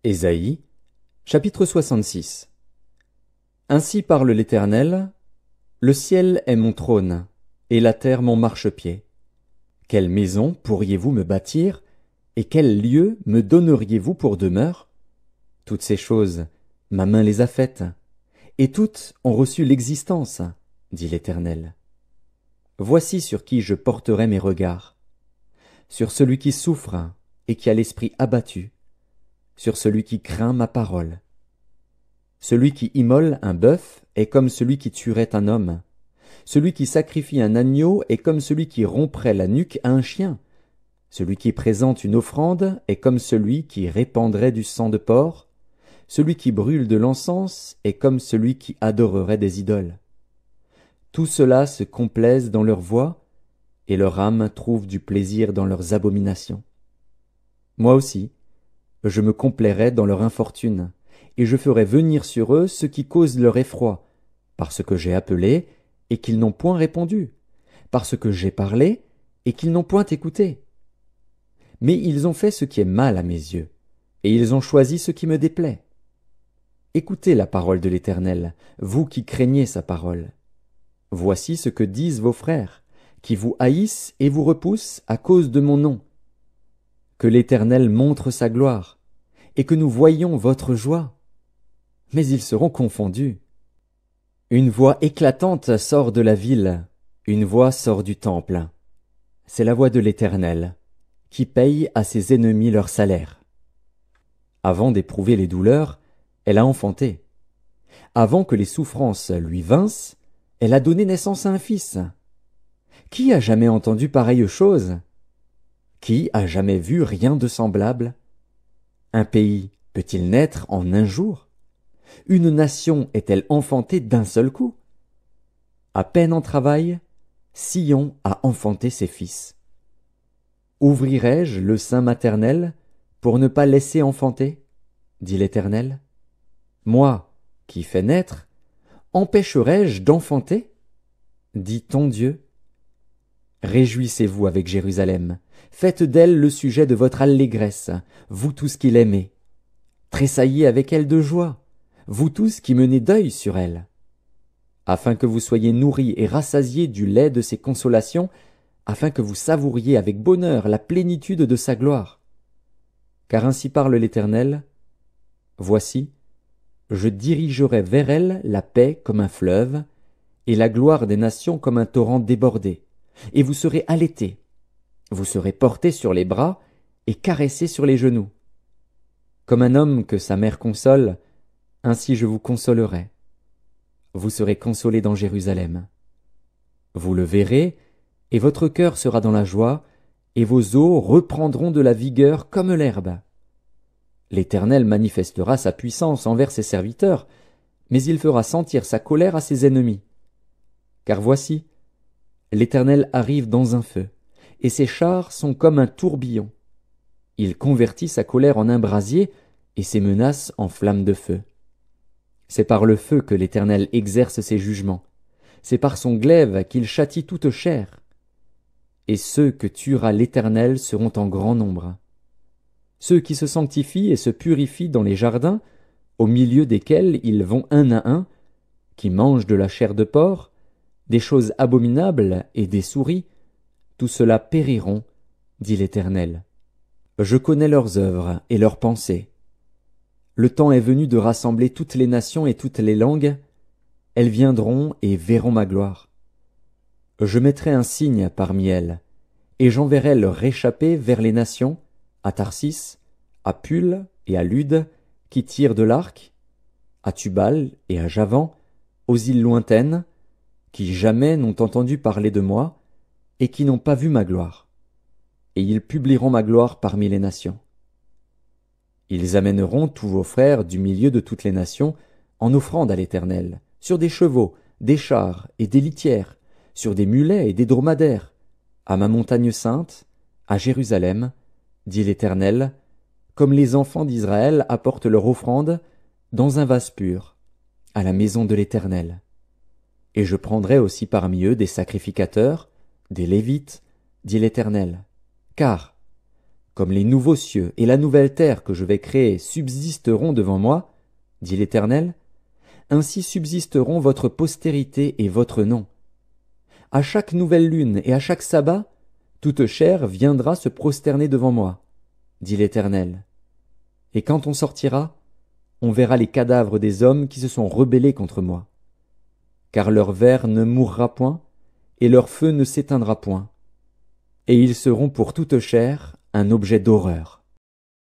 Ésaïe, chapitre 66. Ainsi parle l'Éternel, le ciel est mon trône, et la terre mon marchepied. Quelle maison pourriez-vous me bâtir, et quel lieu me donneriez-vous pour demeure? Toutes ces choses, ma main les a faites, et toutes ont reçu l'existence, dit l'Éternel. Voici sur qui je porterai mes regards, sur celui qui souffre et qui a l'esprit abattu, sur celui qui craint ma parole. Celui qui immole un bœuf est comme celui qui tuerait un homme. Celui qui sacrifie un agneau est comme celui qui romprait la nuque à un chien. Celui qui présente une offrande est comme celui qui répandrait du sang de porc. Celui qui brûle de l'encens est comme celui qui adorerait des idoles. Tout cela se complaisent dans leur voie, et leur âme trouve du plaisir dans leurs abominations. Moi aussi, je me complairai dans leur infortune, et je ferai venir sur eux ce qui cause leur effroi, parce que j'ai appelé, et qu'ils n'ont point répondu, parce que j'ai parlé, et qu'ils n'ont point écouté. Mais ils ont fait ce qui est mal à mes yeux, et ils ont choisi ce qui me déplaît. Écoutez la parole de l'Éternel, vous qui craignez sa parole. Voici ce que disent vos frères, qui vous haïssent et vous repoussent à cause de mon nom. Que l'Éternel montre sa gloire, et que nous voyions votre joie. Mais ils seront confondus. Une voix éclatante sort de la ville, une voix sort du temple. C'est la voix de l'Éternel, qui paye à ses ennemis leur salaire. Avant d'éprouver les douleurs, elle a enfanté. Avant que les souffrances lui vinssent, elle a donné naissance à un fils. Qui a jamais entendu pareille chose? Qui a jamais vu rien de semblable? Un pays peut-il naître en un jour? Une nation est-elle enfantée d'un seul coup? À peine en travail, Sion a enfanté ses fils. Ouvrirai-je le sein maternel pour ne pas laisser enfanter? Dit l'Éternel. Moi, qui fais naître, empêcherai-je d'enfanter? Dit ton Dieu. Réjouissez-vous avec Jérusalem, faites d'elle le sujet de votre allégresse, vous tous qui l'aimez. Tressaillez avec elle de joie, vous tous qui menez deuil sur elle. Afin que vous soyez nourris et rassasiés du lait de ses consolations, afin que vous savouriez avec bonheur la plénitude de sa gloire. Car ainsi parle l'Éternel, voici, je dirigerai vers elle la paix comme un fleuve, et la gloire des nations comme un torrent débordé. Et vous serez allaités, vous serez portés sur les bras et caressés sur les genoux. Comme un homme que sa mère console, ainsi je vous consolerai. Vous serez consolés dans Jérusalem. Vous le verrez, et votre cœur sera dans la joie, et vos os reprendront de la vigueur comme l'herbe. L'Éternel manifestera sa puissance envers ses serviteurs, mais il fera sentir sa colère à ses ennemis. Car voici, l'Éternel arrive dans un feu, et ses chars sont comme un tourbillon. Il convertit sa colère en un brasier, et ses menaces en flammes de feu. C'est par le feu que l'Éternel exerce ses jugements. C'est par son glaive qu'il châtie toute chair. Et ceux que tuera l'Éternel seront en grand nombre. Ceux qui se sanctifient et se purifient dans les jardins, au milieu desquels ils vont un à un, qui mangent de la chair de porc, des choses abominables et des souris, tout cela périront, dit l'Éternel. Je connais leurs œuvres et leurs pensées. Le temps est venu de rassembler toutes les nations et toutes les langues. Elles viendront et verront ma gloire. Je mettrai un signe parmi elles, et j'enverrai leur réchappé vers les nations, à Tarsis, à Pul et à Lude, qui tirent de l'arc, à Tubal et à Javan, aux îles lointaines, qui jamais n'ont entendu parler de moi, et qui n'ont pas vu ma gloire. Et ils publieront ma gloire parmi les nations. Ils amèneront tous vos frères du milieu de toutes les nations en offrande à l'Éternel, sur des chevaux, des chars et des litières, sur des mulets et des dromadaires, à ma montagne sainte, à Jérusalem, dit l'Éternel, comme les enfants d'Israël apportent leur offrande dans un vase pur, à la maison de l'Éternel. Et je prendrai aussi parmi eux des sacrificateurs, des Lévites, dit l'Éternel. Car, comme les nouveaux cieux et la nouvelle terre que je vais créer subsisteront devant moi, dit l'Éternel, ainsi subsisteront votre postérité et votre nom. À chaque nouvelle lune et à chaque sabbat, toute chair viendra se prosterner devant moi, dit l'Éternel. Et quand on sortira, on verra les cadavres des hommes qui se sont rebellés contre moi. Car leur ver ne mourra point, et leur feu ne s'éteindra point. Et ils seront pour toute chair un objet d'horreur.